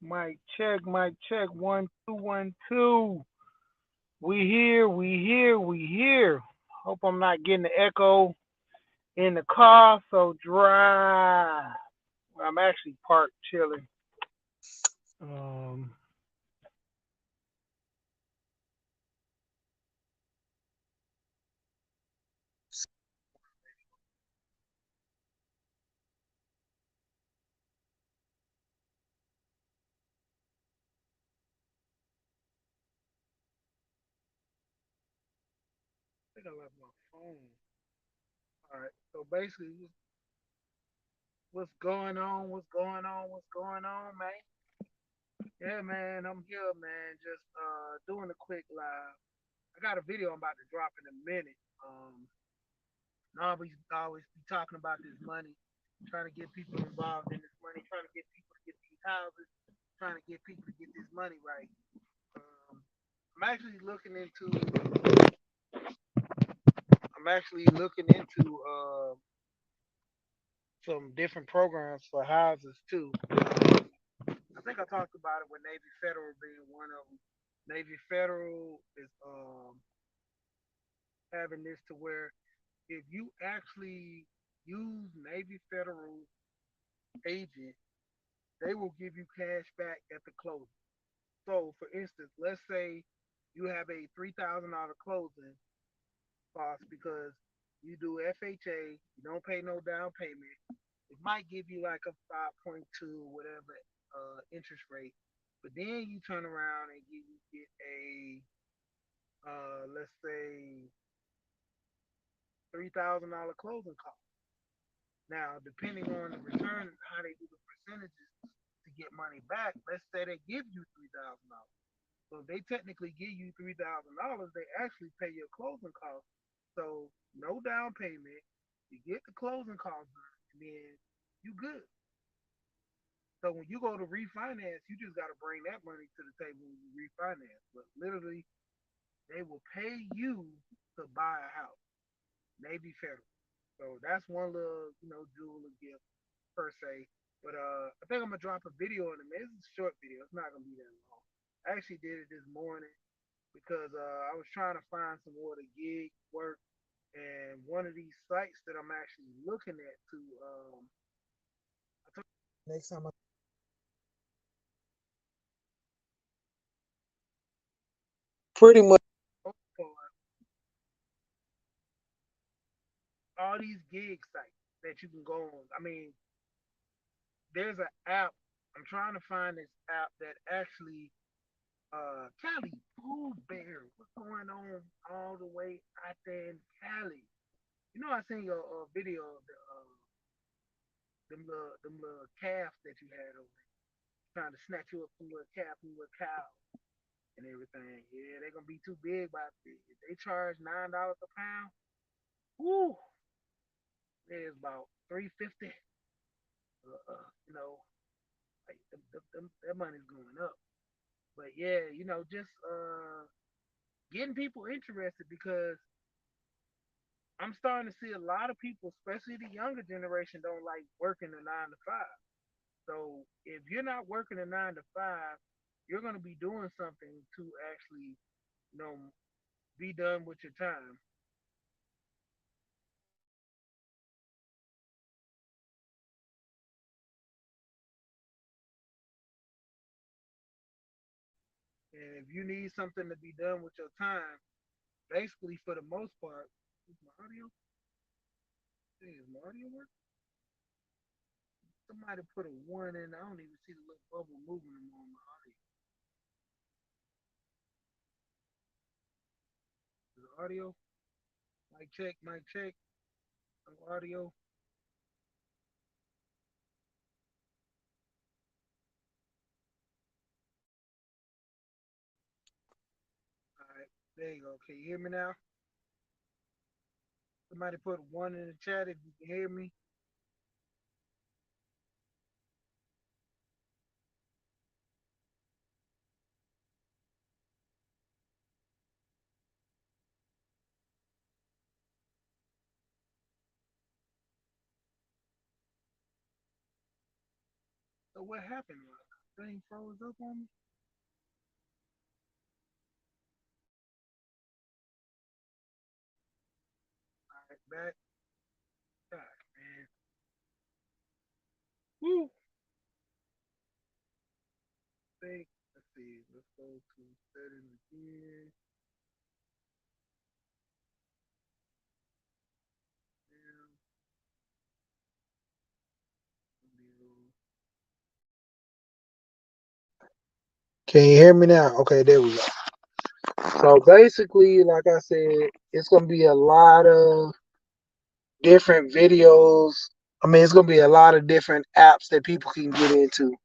Mic check. 1 2 1 2. We here, we here, we here. Hope I'm not getting the echo in the car, so drive. Well, I'm actually parked chilling. Um, I think I left my phone. All right. So basically, what's going on? What's going on? What's going on, man? Yeah, man, I'm here, man. Just doing a quick live. I got a video I'm about to drop in a minute. I always be talking about this money, trying to get people involved in this money, trying to get people to get these houses, trying to get people to get this money right. Um, I'm actually looking into. I'm actually looking into some different programs for houses too. I think I talked about it with Navy Federal being one of them. Navy Federal is having this to where if you actually use Navy Federal agent, they will give you cash back at the closing. So, for instance, let's say you have a $3,000 closing cost because you do FHA, you don't pay no down payment. It might give you like a 5.2 whatever interest rate, but then you turn around and get a let's say $3,000 closing cost. Now, depending on the return, how they do the percentages to get money back, let's say they give you $3,000. So if they technically give you $3,000, they actually pay your closing costs. So no down payment, you get the closing costs, and then you good. So when you go to refinance, you just got to bring that money to the table when you refinance. But literally, they will pay you to buy a house. Navy Federal. So that's one little, jewel or gift per se. But I think I'm gonna drop a video in a minute. It's a short video. It's not gonna be that long. I actually did it this morning because I was trying to find some more of the gig work, and one of these sites that I'm actually looking at to next time I pretty much for all these gig sites that you can go on. I mean, there's an app. I'm trying to find this app that actually Cali Pooh Bear. What's going on all the way out there in Cali? You know, I seen your video of them little calves that you had over there, trying to snatch you up some little calf, some little cow, and everything. Yeah, they're gonna be too big by this. If they charge $9 a pound, whoo, there's about 350. You know, like that money's going up. But yeah, just getting people interested because I'm starting to see a lot of people, especially the younger generation, don't like working a 9 to 5. So if you're not working a 9 to 5, you're going to be doing something to actually, you know, be done with your time. And if you need something to be done with your time, basically for the most part, is my audio? Is my audio work? Somebody put a one in. I don't even see the little bubble moving on my audio. Is the audio? Mic check, mic check. No audio. All right, there you go. Can you hear me now? Somebody put one in the chat if you can hear me. So what happened? Thing froze up on me. All right, back. God, man. Woo. Think. Let's see. Let's go to settings again. Damn. Can you hear me now? Okay, there we go. So basically, like I said, it's gonna be a lot of different videos. I mean, it's gonna be a lot of different apps that people can get into.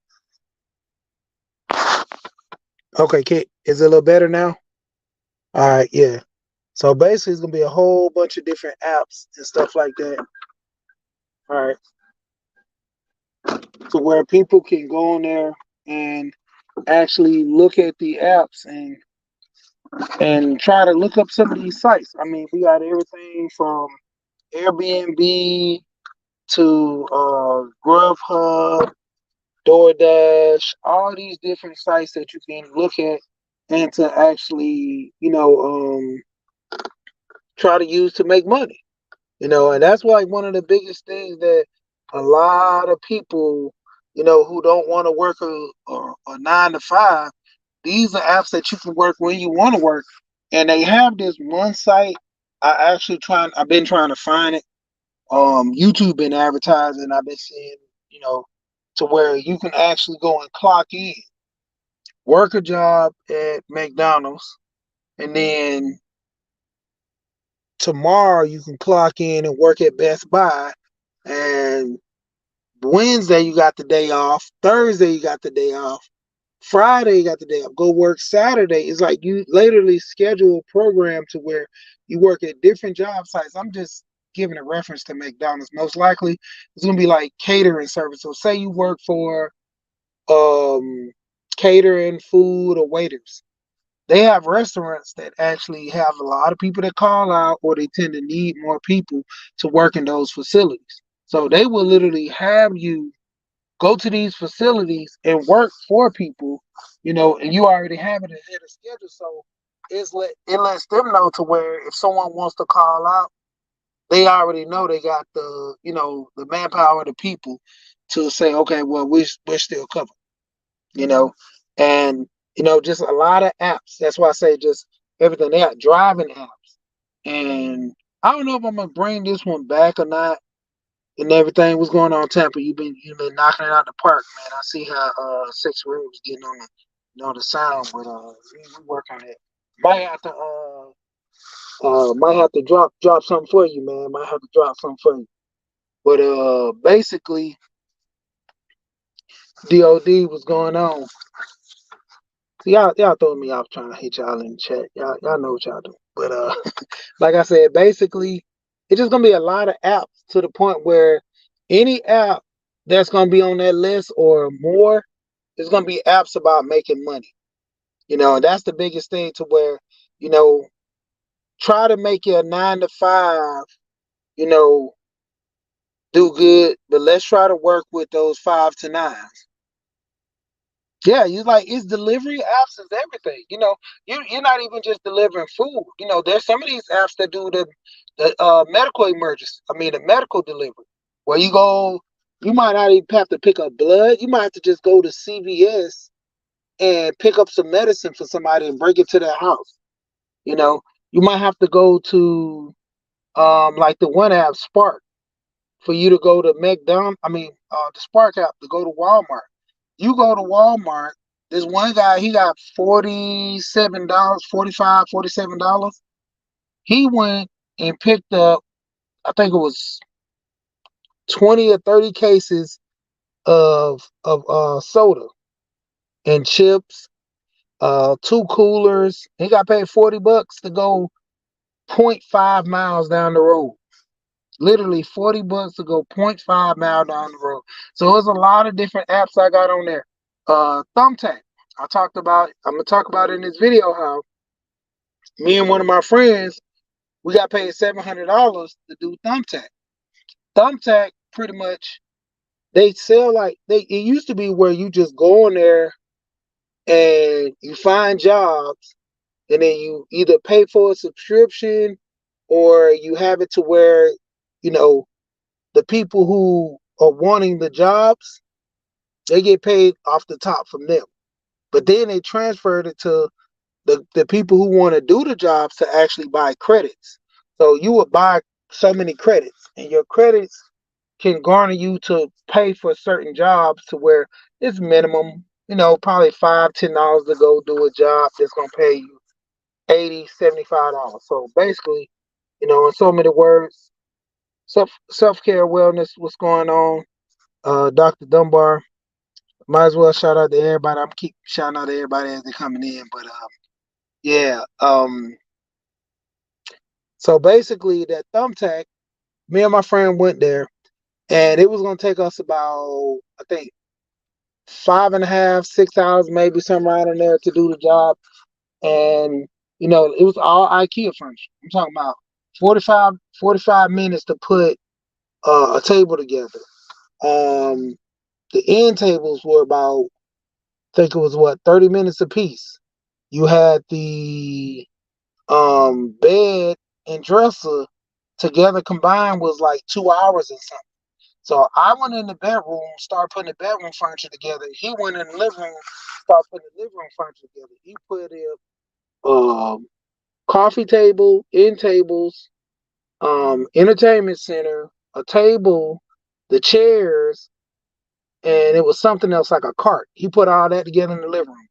Okay, Kit, is it a little better now? All right, yeah. So basically, it's gonna be a whole bunch of different apps and stuff like that. All right, to where people can go on there and actually look at the apps and try to look up some of these sites. I mean, we got everything from Airbnb to Grubhub, DoorDash, all these different sites that you can look at and to actually, try to use to make money. And that's like one of the biggest things that a lot of people, who don't want to work a 9 to 5, these are apps that you can work when you want to work. And they have this one site. I've been trying to find it. YouTube been advertising. I've been seeing, you know, to where you can actually go and clock in, work a job at McDonald's, and then tomorrow you can clock in and work at Best Buy. And Wednesday you got the day off. Thursday you got the day off. Friday you got the day off. Go work Saturday. It's like you literally schedule a program to where you work at different job sites. I'm just giving a reference to McDonald's. Most likely it's gonna be like catering service. So say you work for um catering, food, or waiters. They have restaurants that actually have a lot of people that call out, or they tend to need more people to work in those facilities. So they will literally have you go to these facilities and work for people, and you already have it ahead of schedule. So it lets them know to where if someone wants to call out, they already know they got the manpower, the people to say, okay, well, we're still covered, you know, and just a lot of apps. That's why I say just everything. They got driving apps, and I don't know if I'm gonna bring this one back or not. And everything was going on Tampa. You've been knocking it out the park, man. I see how Six Ribs getting on the sound, but we work on it. Might have to drop something for you, man. Might have to drop something for you. But basically, DOD was going on. See, y'all throwing me off trying to hit y'all in the chat. Y'all know what y'all do. But like I said, basically, it's just gonna be a lot of apps to the point where any app that's gonna be on that list or more is gonna be apps about making money. And that's the biggest thing to where, you know, try to make your 9 to 5, you know, do good, but let's try to work with those 5 to 9s. Yeah, you like it's delivery apps is everything. You're not even just delivering food. There's some of these apps that do the medical emergency. I mean the medical delivery. Where you go, you might not even have to pick up blood. You might have to just go to CVS and pick up some medicine for somebody and bring it to their house. You know, you might have to go to like the one app Spark for you to go to McDonald's. I mean, the Spark app to go to Walmart. You go to Walmart. This one guy, he got $47, 45, $47. He went and picked up, I think it was 20 or 30 cases of soda and chips, 2 coolers. He got paid $40 to go point 0.5 miles down the road. Literally $40 to go point 0.5 mile down the road. So there's a lot of different apps I got on there. Thumbtack. I'm gonna talk about in this video how me and one of my friends we got paid $700 to do Thumbtack. Thumbtack pretty much They sell like they. It used to be where you just go in there and you find jobs, and then you either pay for a subscription or you have it to where you know the people who are wanting the jobs, they get paid off the top from them. But then they transferred it to the people who want to do the jobs to actually buy credits. So you would buy so many credits, and your credits can garner you to pay for certain jobs to where it's minimum, probably $5, $10 to go do a job that's gonna pay you 80, $75. So basically, in so many words, self care, wellness, what's going on? Dr. Dunbar. Might as well shout out to everybody. I'm keep shouting out to everybody as they're coming in. But yeah. So basically that thumbtack, me and my friend went there and it was gonna take us about I think 5.5, 6 hours, maybe somewhere around in there to do the job. And it was all IKEA furniture. I'm talking about 45 minutes to put a table together. Um, the end tables were about, I think it was what, 30 minutes a piece. You had the bed and dresser together combined was like 2 hours and something. So I went in the bedroom, started putting the bedroom furniture together. He went in the living room, started putting the living room furniture together. He put in coffee table, end tables, entertainment center, a table, the chairs, and it was something else like a cart. He put all that together in the living room.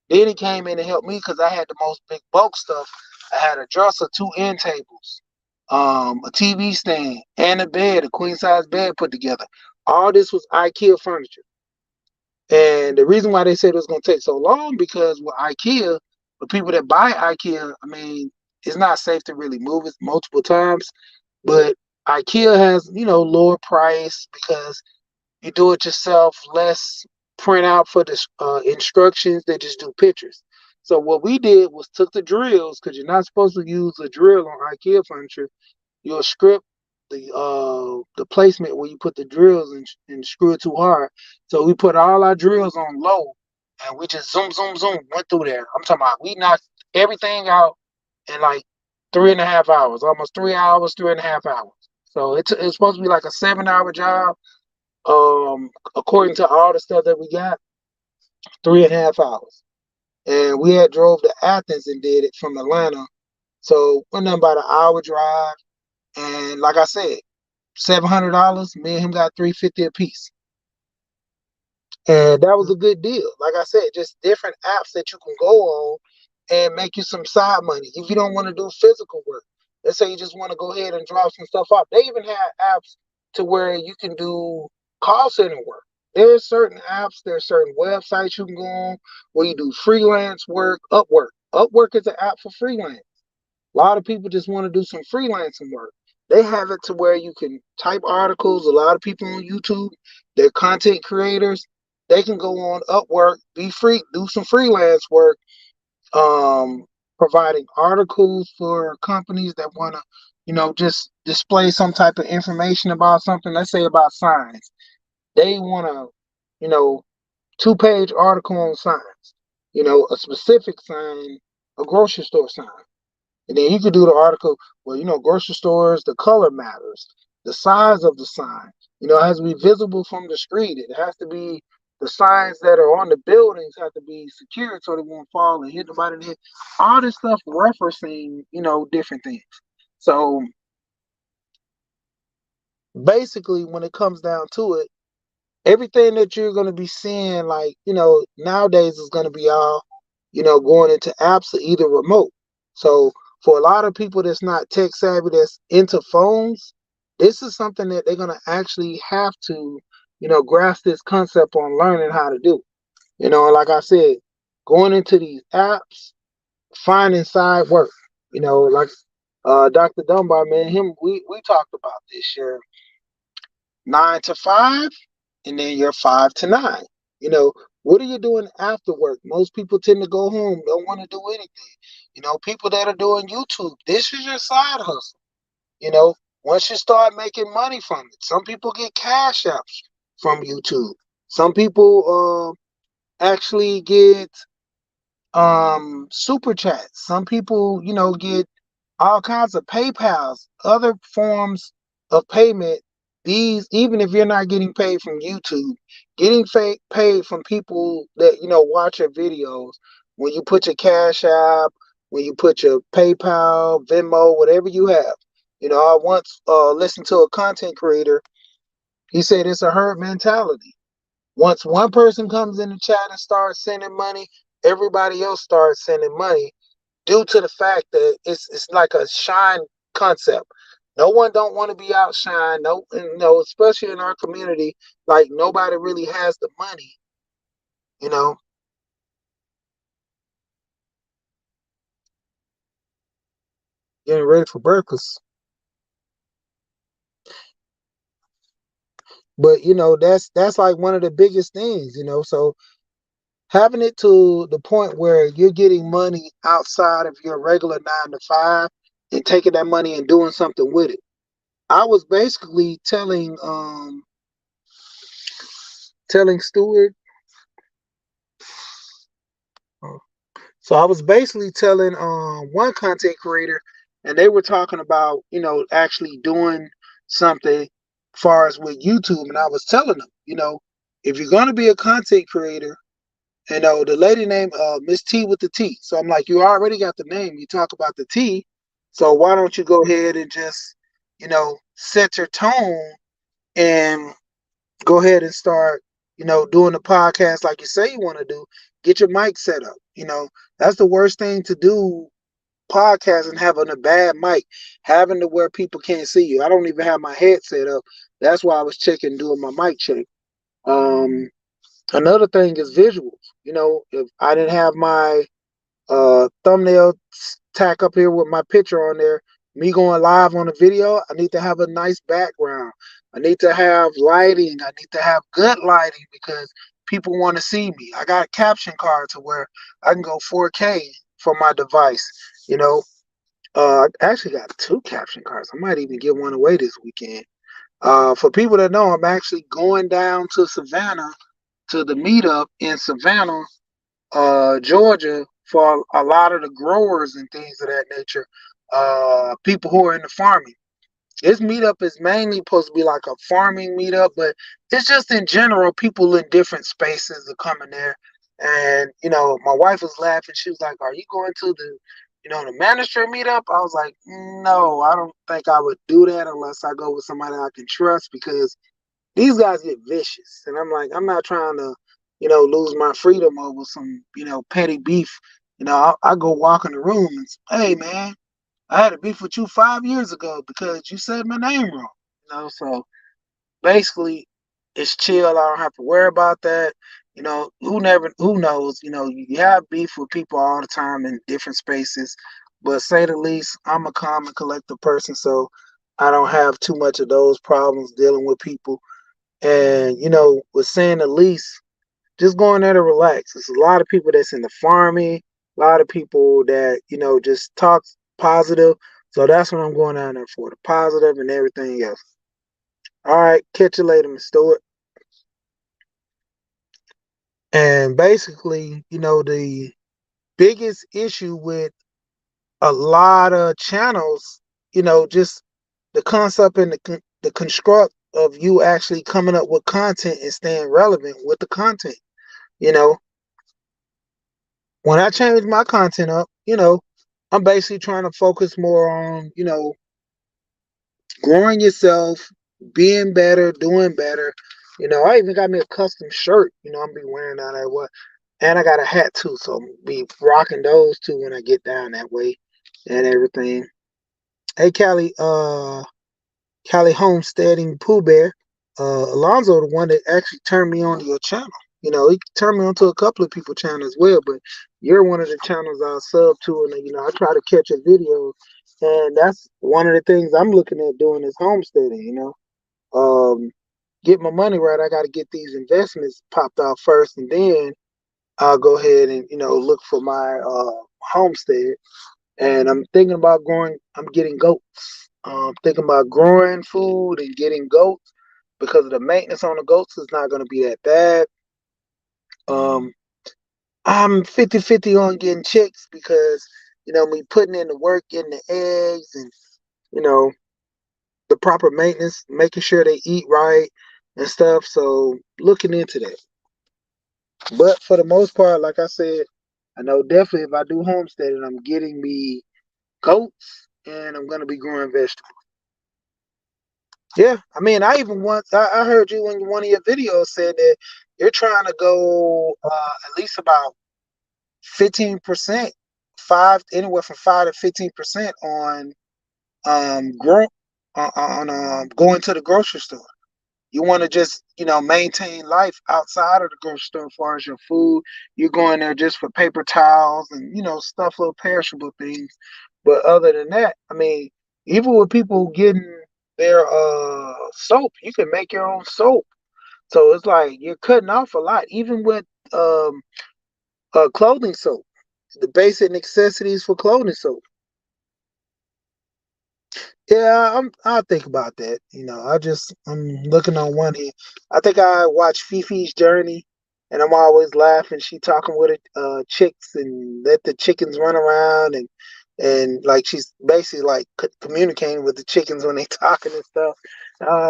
Then he came in and helped me because I had the most big bulk stuff. I had a dresser, two end tables, a TV stand, and a bed, a queen size bed put together. All this was IKEA furniture. And the reason why they said it was going to take so long because with IKEA, the people that buy IKEA, I mean, it's not safe to really move it multiple times. But IKEA has, lower price because you do it yourself, less print out for the instructions. They just do pictures. So what we did was took the drills because you're not supposed to use a drill on IKEA furniture. You'll script the placement where you put the drills and screw it too hard. So we put all our drills on low and we just zoom, zoom, zoom, went through there. I'm talking about we knocked everything out in like 3.5 hours, almost 3 hours, 3.5 hours. So it's supposed to be like a 7 hour job. According to all the stuff that we got, 3.5 hours. And we had drove to Athens and did it from Atlanta. So we're nothing about an hour drive. And like I said, $700. Me and him got 350 a piece. And that was a good deal. Like I said, just different apps that you can go on and make you some side money. If you don't want to do physical work, let's say you just want to go ahead and drop some stuff off. They even have apps to where you can do call center work. There's certain apps, there's certain websites you can go on where you do freelance work. Upwork. Upwork is an app for freelance. A lot of people just want to do some freelancing work. They have it to where you can type articles. A lot of people on YouTube, they're content creators. They can go on Upwork, be free, do some freelance work, um, providing articles for companies that want to, just display some type of information about something. Let's say about signs. They want to, you know, 2-page article on signs. A specific sign, a grocery store sign. And then he could do the article, well, grocery stores, the color matters, the size of the sign. It has to be visible from the street. It has to be the signs that are on the buildings have to be secured so they won't fall and hit nobody in the head. All this stuff referencing, different things. So basically, when it comes down to it, everything that you're going to be seeing, like, nowadays is going to be all, going into apps or either remote. So for a lot of people that's not tech savvy, that's into phones, this is something that they're going to actually have to, grasp this concept on learning how to do. And like I said, going into these apps, finding side work, like Dr. Dunbar, man, we talked about this year, 9 to 5 and then you're 5 to 9. You know, what are you doing after work? Most people tend to go home, don't want to do anything. People that are doing YouTube, this is your side hustle. You know, once you start making money from it, some people get cash apps. from YouTube. Some people actually get super chats. Some people, get all kinds of PayPals, other forms of payment. These, even if you're not getting paid from YouTube, getting paid from people that watch your videos. When you put your Cash App, when you put your PayPal, Venmo, whatever you have. I once listened to a content creator. He said it's a herd mentality. Once one person comes in the chat and starts sending money, everybody else starts sending money due to the fact that it's like a shine concept. No one don't want to be outshined. No, especially in our community, like nobody really has the money, you know, getting ready for breakfast. But that's like one of the biggest things. So having it to the point where you're getting money outside of your regular 9 to 5 and taking that money and doing something with it. I was basically telling Stewart. So I was basically telling one content creator, and they were talking about actually doing something far as with YouTube, and I was telling them, if you're gonna be a content creator, the lady named Miss T with the T. So I'm like, you already got the name. You talk about the T, so why don't you go ahead and just set your tone and go ahead and start, doing the podcast like you say you want to do. Get your mic set up. That's the worst thing to do. Podcasting, having a bad mic, having to where people can't see you. I don't even have my head set up. That's why I was checking, doing my mic check. Um, Another thing is visuals. If I didn't have my thumbnail tack up here with my picture on there, me going live on a video, I need to have a nice background. I need to have lighting. I need to have good lighting because people want to see me. I got a caption card to where I can go 4K from my device. You know, I actually got two caption cards. I might even give one away this weekend. For people that know, I'm actually going down to Savannah to the meetup in Savannah, Georgia, for a lot of the growers and things of that nature, people who are in the farming. This meetup is mainly supposed to be like a farming meetup, but it's just in general, people in different spaces are coming there. And, my wife was laughing. She was like, "Are you going to the manager meetup?" I was like, "No, I don't think I would do that unless I go with somebody I can trust because these guys get vicious." And I'm like, I'm not trying to, lose my freedom over some, petty beef. I go walk in the room and say, "Hey, man, I had a beef with you 5 years ago because you said my name wrong." So basically, it's chill. I don't have to worry about that. Who knows? You have beef with people all the time in different spaces, but say the least, I'm a calm and collected person, so I don't have too much of those problems dealing with people. And with saying the least, just going there to relax. There's a lot of people that's in the farming, a lot of people that just talk positive. So that's what I'm going down there for, the positive and everything else. All right, catch you later, Mr. Stewart. And basically, the biggest issue with a lot of channels, just the concept and the construct of you actually coming up with content and staying relevant with the content. You know, when I change my content up, I'm basically trying to focus more on, growing yourself, being better, doing better. I even got me a custom shirt, I'm be wearing that at what. And I got a hat too, so I'm be rocking those too when I get down that way and everything. Hey Callie Homesteading Pooh Bear. Alonzo, the one that actually turned me on to your channel. He turned me on to a couple of people's channel as well, but you're one of the channels I sub to, and I try to catch a video, and that's one of the things I'm looking at doing is homesteading. Get my money right. I got to get these investments popped out first, and then I'll go ahead and look for my homestead. And I'm thinking about growing. I'm getting goats. Thinking about growing food and getting goats because the maintenance on the goats is not going to be that bad. Um, I'm 50-50 on getting chicks because, me putting in the work, getting the eggs and, you know, the proper maintenance, making sure they eat right and stuff. So looking into that. But for the most part, like I said, I know definitely if I do homesteading, I'm getting me goats and I'm going to be growing vegetables. Yeah, I mean, I even once I heard you in one of your videos said that you're trying to go at least about 15%, five anywhere from 5 to 15% on grow on going to the grocery store. You want to just maintain life outside of the grocery store as far as your food. You're going there just for paper towels and stuff, little perishable things. But other than that, I mean, even with people getting their soap, you can make your own soap. So it's like you're cutting off a lot, even with um clothing soap, the basic necessities for clothing soap. Yeah, I'll think about that. I'm looking on one here. I think I watched Fifi's Journey, and I'm always laughing. She talking with chicks and let the chickens run around and like she's basically like communicating with the chickens when they talking and stuff.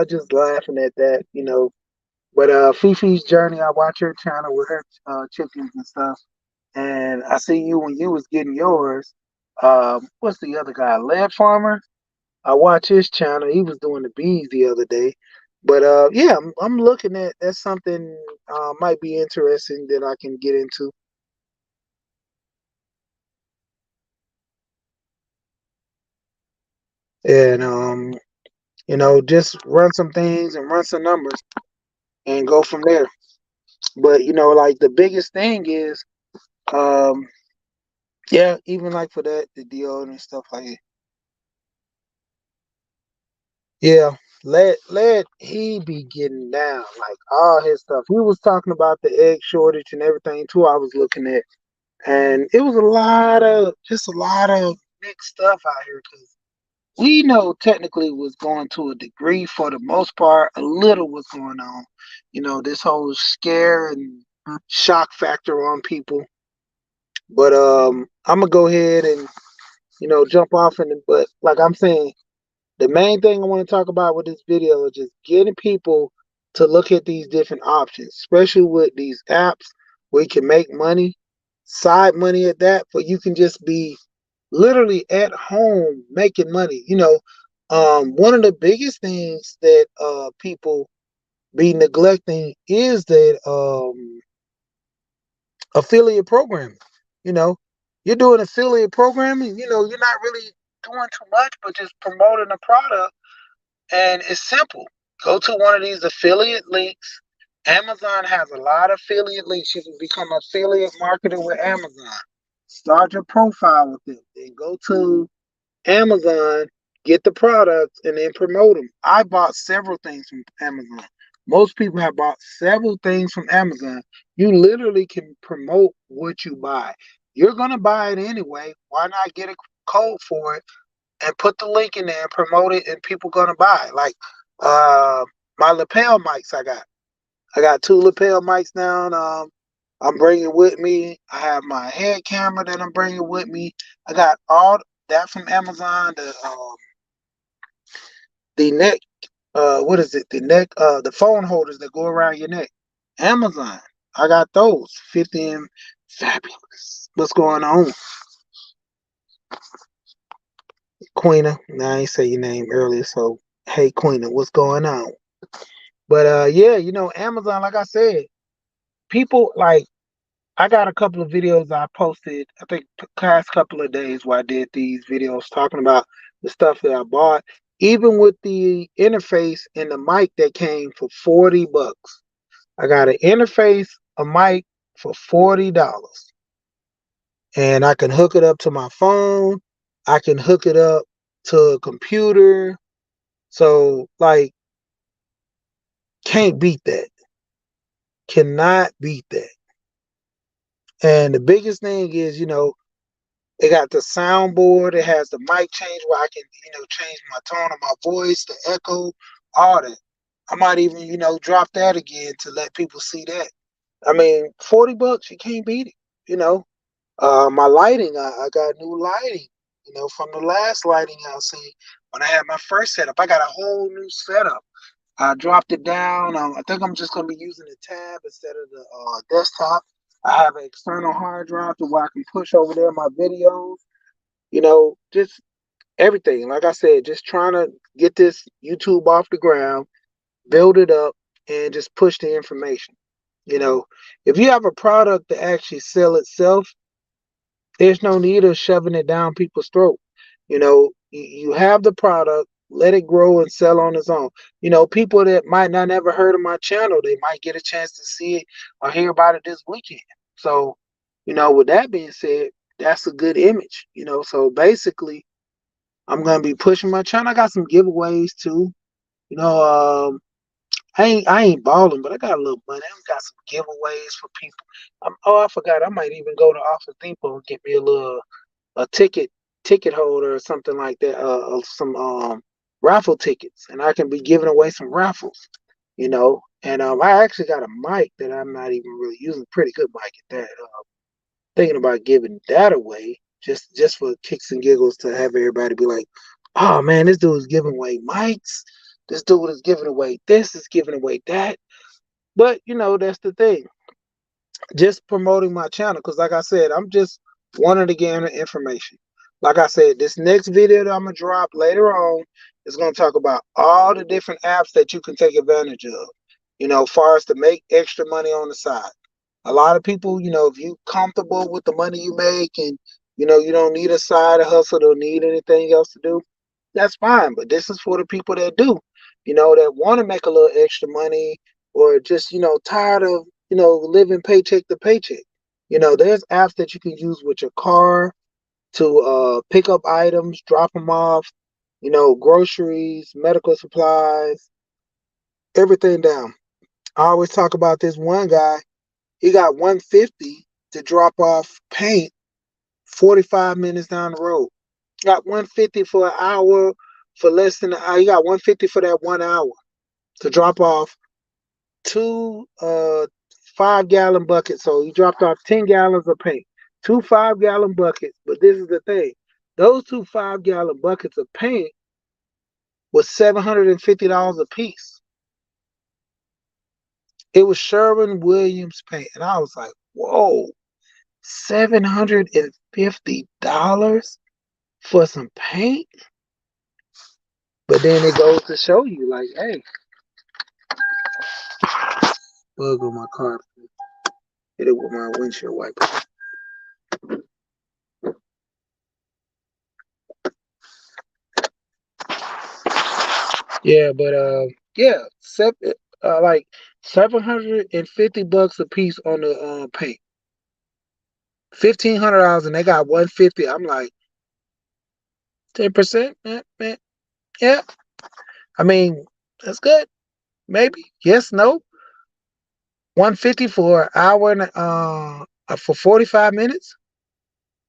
Just laughing at that. But Fifi's Journey, I watch her channel with her chickens and stuff. And I see you when you was getting yours. What's the other guy? Lead Farmer. I watched his channel. He was doing the bees the other day. But yeah, I'm looking at that's something might be interesting that I can get into. And just run some things and run some numbers and go from there. But like the biggest thing is um yeah, even like for that, the deal and stuff like that. Yeah, let he be getting down like all his stuff. He was talking about the egg shortage and everything too. I was looking at, and it was a lot of mixed stuff out here because we know technically was going to a degree for the most part. A little was going on, this whole scare and shock factor on people. But I'm gonna go ahead and jump off in it. But like I'm saying, the main thing I want to talk about with this video is just getting people to look at these different options, especially with these apps where you can make money, side money at that, but you can just be literally at home making money. One of the biggest things that people be neglecting is that affiliate programming. You know, you're doing affiliate programming, you're not really doing too much, but just promoting a product. And it's simple. Go to one of these affiliate links. Amazon has a lot of affiliate links. You can become an affiliate marketer with Amazon. Start your profile with them. Then go to Amazon, get the products, and then promote them. I bought several things from Amazon. Most people have bought several things from Amazon. You literally can promote what you buy. You're going to buy it anyway. Why not get a code for it and put the link in there and promote it, and people gonna buy it. Like uh my lapel mics I got two lapel mics now. I'm bringing with me. I have my head camera that I'm bringing with me. I got all that from Amazon. The neck, what is it? The neck, the phone holders that go around your neck. Amazon. I got those. 50 fabulous. What's going on, Queena? Now I ain't say your name earlier, so hey, Queena, what's going on? But yeah, Amazon, like I said, people like I got a couple of videos I posted, I think past couple of days where I did these videos talking about the stuff that I bought, even with the interface and the mic that came for $40. I got an interface, a mic for $40. And I can hook it up to my phone. I can hook it up to a computer. So like can't beat that. Cannot beat that. And the biggest thing is, it got the soundboard. It has the mic change where I can, change my tone of my voice, the echo, all that. I might even, drop that again to let people see that. I mean, $40, you can't beat it. You know, my lighting, I got new lighting. From the last lighting I'll say when I had my first setup, I got a whole new setup. I dropped it down. I think I'm just gonna be using the tab instead of the desktop. I have an external hard drive to where I can push over there my videos. Just everything. Like I said, just trying to get this YouTube off the ground, build it up, and just push the information. You know, if you have a product to actually sell itself, there's no need of shoving it down people's throat. You have the product, let it grow and sell on its own. People that might not never heard of my channel, they might get a chance to see it or hear about it this weekend. So, with that being said, that's a good image. So basically, I'm gonna be pushing my channel. I got some giveaways too. You know, I ain't balling, but I got a little money. I got some giveaways for people. I forgot. I might even go to Office Depot and get me a ticket holder or something like that. Some raffle tickets, and I can be giving away some raffles. And I actually got a mic that I'm not even really using. Pretty good mic at that. Thinking about giving that away just for kicks and giggles to have everybody be like, oh man, this dude is giving away mics. This dude is giving away this, is giving away that. But that's the thing. Just promoting my channel because like I said, I'm just wanting to gain the information. Like I said, this next video that I'm gonna drop later on is gonna talk about all the different apps that you can take advantage of. Far as to make extra money on the side. A lot of people, if you comfortable with the money you make and you don't need a side hustle, don't need anything else to do, that's fine. But this is for the people that do, that want to make a little extra money or just, tired of, living paycheck to paycheck. There's apps that you can use with your car to pick up items, drop them off, groceries, medical supplies, everything down. I always talk about this one guy. He got 150 to drop off paint 45 minutes down the road. Got 150 for an hour for less than an hour. You got 150 for that 1 hour to drop off two 5-gallon buckets. So he dropped off 10 gallons of paint. Two 5-gallon buckets. But this is the thing. Those two 5-gallon buckets of paint was $750 a piece. It was Sherwin-Williams paint. And I was like, whoa, $750 for some paint? But then it goes to show you, like, hey, bug on my car. Hit it with my windshield wiper. Yeah, but yeah, like $750 a piece on the paint. $1,500 and they got 150. I'm like 10%, man. Yeah, I mean that's good. Maybe yes, no. 150 for an hour and for 45 minutes.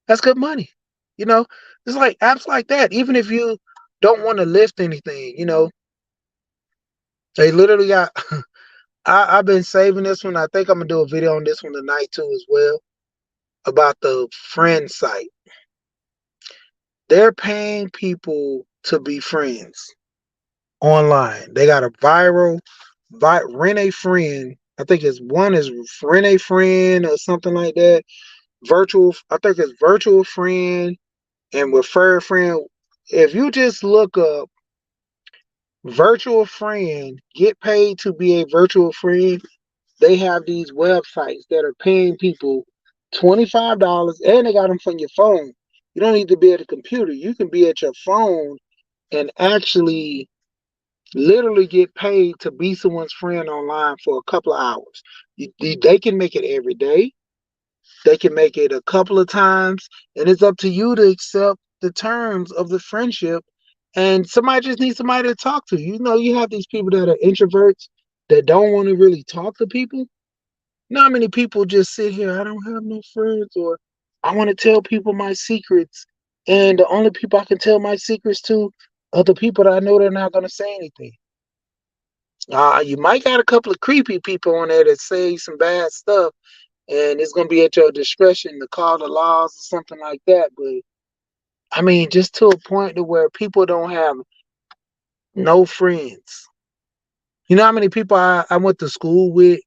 That's good money. You know, it's like apps like that. Even if you don't want to lift anything, they literally got. I've been saving this one. I think I'm gonna do a video on this one tonight too, as well, about the friend site. They're paying people to be friends online. They got a rent a friend. I think it's one is rent a friend or something like that. I think it's virtual friend and refer a friend. If you just look up virtual friend, get paid to be a virtual friend, they have these websites that are paying people $25 and they got them from your phone. You don't need to be at a computer. You can be at your phone and actually literally get paid to be someone's friend online for a couple of hours. They can make it every day. They can make it a couple of times, and it's up to you to accept the terms of the friendship. And somebody just needs somebody to talk to. You have these people that are introverts that don't want to really talk to people. Not many people just sit here, I don't have no friends, or I want to tell people my secrets. And the only people I can tell my secrets to are the people that I know they're not going to say anything. You might got a couple of creepy people on there that say some bad stuff, and it's gonna be at your discretion to call the laws or something like that. But I mean, just to a point to where people don't have no friends. You know how many people I went to school with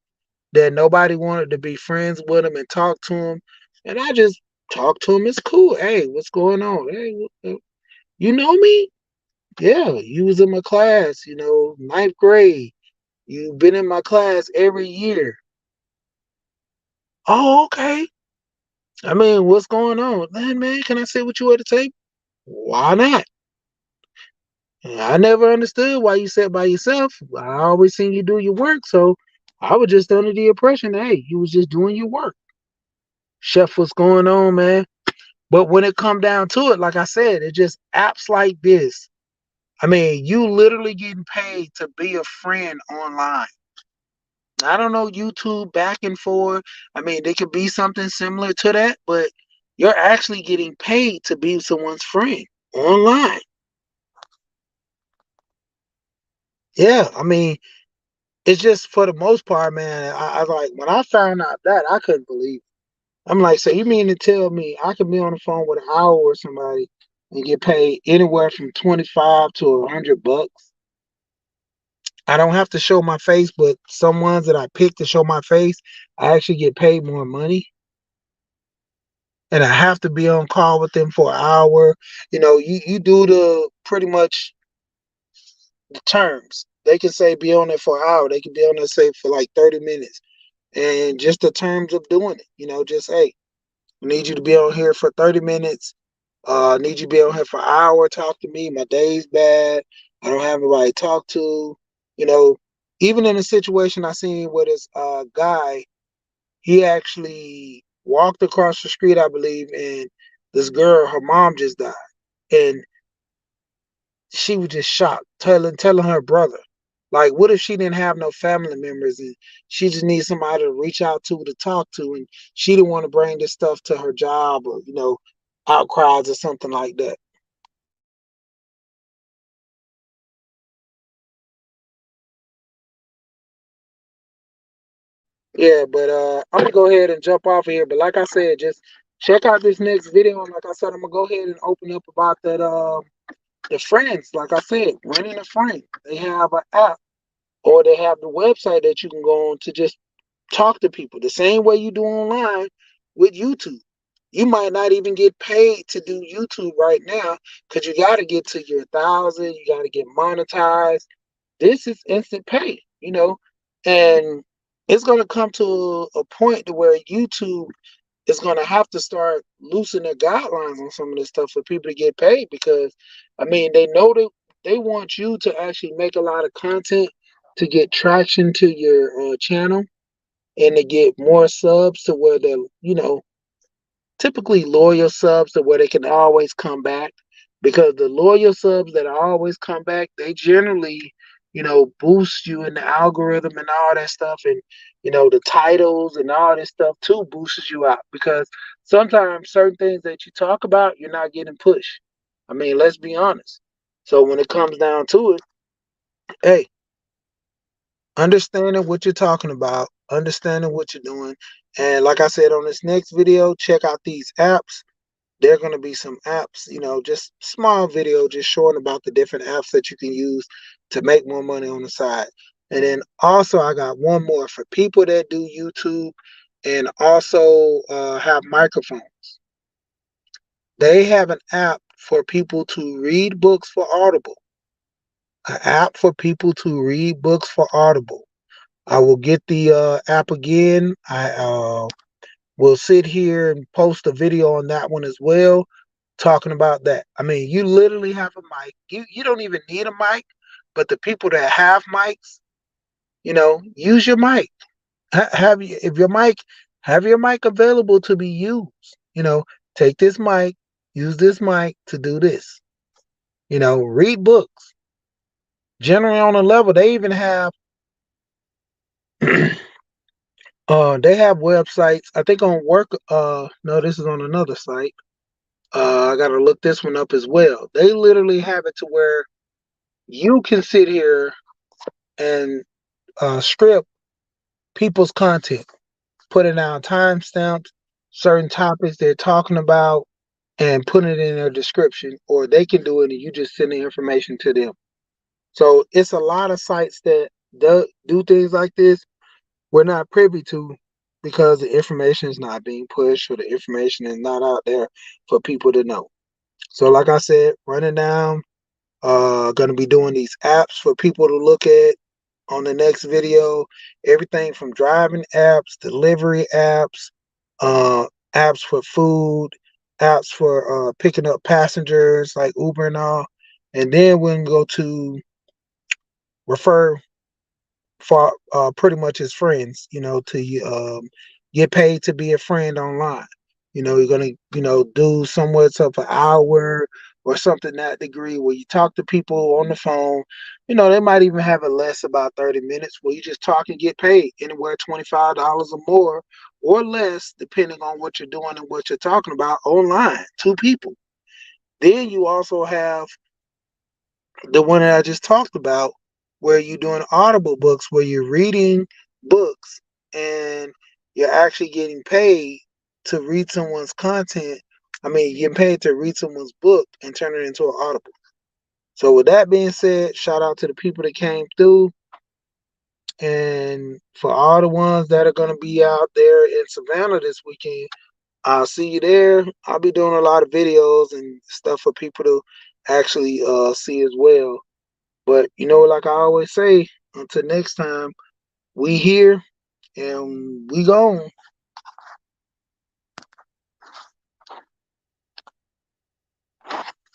that nobody wanted to be friends with them and talk to them, and I just talk to them. It's cool. Hey, what's going on? Hey, you know me? Yeah, you was in my class. Ninth grade. You've been in my class every year. Oh, okay. I mean, what's going on? Man, can I sit with you at the table? Why not? I never understood why you sat by yourself. I always seen you do your work, so I was just under the impression that, hey, you was just doing your work. Chef, what's going on, man? But when it come down to it, like I said, it just apps like this. I mean, you literally getting paid to be a friend online. I don't know YouTube back and forth. I mean, they could be something similar to that, but you're actually getting paid to be someone's friend online. Yeah, I mean, it's just for the most part, man. I like when I found out that I couldn't believe it. I'm like, so you mean to tell me I could be on the phone with an hour with somebody and get paid anywhere from 25 to $100? I don't have to show my face, but some ones that I pick to show my face, I actually get paid more money. And I have to be on call with them for an hour. You do the pretty much the terms. They can say be on there for an hour. They can be on there say for like 30 minutes. And just the terms of doing it, just hey, I need you to be on here for 30 minutes. I need you to be on here for an hour, talk to me. My day's bad. I don't have anybody to talk to. You know, Even in a situation I seen where this guy, he actually walked across the street, I believe, and this girl, her mom just died. And she was just shocked, telling her brother. Like, what if she didn't have no family members and she just needs somebody to reach out to talk to, and she didn't want to bring this stuff to her job or, outcries or something like that. Yeah, but I'm gonna go ahead and jump off of here. But like I said, just check out this next video. And like I said, I'm gonna go ahead and open up about that the friends. Like I said, winning a friend. They have an app or they have the website that you can go on to just talk to people the same way you do online with YouTube. You might not even get paid to do YouTube right now because you got to get to your 1,000. You got to get monetized. This is instant pay, and it's going to come to a point to where YouTube is going to have to start loosening their guidelines on some of this stuff for people to get paid because, I mean, they know that they want you to actually make a lot of content to get traction to your channel and to get more subs to where they're, typically loyal subs to where they can always come back. Because the loyal subs that always come back, they generally, boost you in the algorithm and all that stuff. And, the titles and all this stuff too boosts you out. Because sometimes certain things that you talk about, you're not getting pushed. I mean, let's be honest. So when it comes down to it, hey, understanding what you're talking about, understanding what you're doing. And like I said on this next video, check out these apps. There are going to be some apps, just small video just showing about the different apps that you can use to make more money on the side. And then also I got one more for people that do YouTube and also have microphones. They have an app for people to read books for Audible. An app for people to read books for Audible. I will get the app again. I will sit here and post a video on that one as well, talking about that. I mean, you literally have a mic. You don't even need a mic, but the people that have mics, use your mic. Have you if your mic have your mic available to be used. You know, take this mic, use this mic to do this. Read books. Generally on a level, they even have they have websites. I think on work. No, this is on another site. I gotta look this one up as well. They literally have it to where you can sit here and script people's content, putting down timestamps, certain topics they're talking about, and putting it in their description, or they can do it and you just send the information to them. So it's a lot of sites that do things like this we're not privy to because the information is not being pushed or the information is not out there for people to know. So like I said, running down, gonna be doing these apps for people to look at on the next video. Everything from driving apps, delivery apps, uh, apps for food, apps for picking up passengers like Uber and all. And then we can go to refer for pretty much as friends, to get paid to be a friend online. You're gonna, do somewhat of an hour or something that degree where you talk to people on the phone. They might even have it less about 30 minutes where you just talk and get paid anywhere $25 or more or less, depending on what you're doing and what you're talking about online. Two people. Then you also have the one that I just talked about, where you're doing audible books, where you're reading books and you're actually getting paid to read someone's content. I mean, you're getting paid to read someone's book and turn it into an audible. So, with that being said, shout out to the people that came through. And for all the ones that are going to be out there in Savannah this weekend, I'll see you there. I'll be doing a lot of videos and stuff for people to actually see as well. But like I always say, until next time, we here and we gone.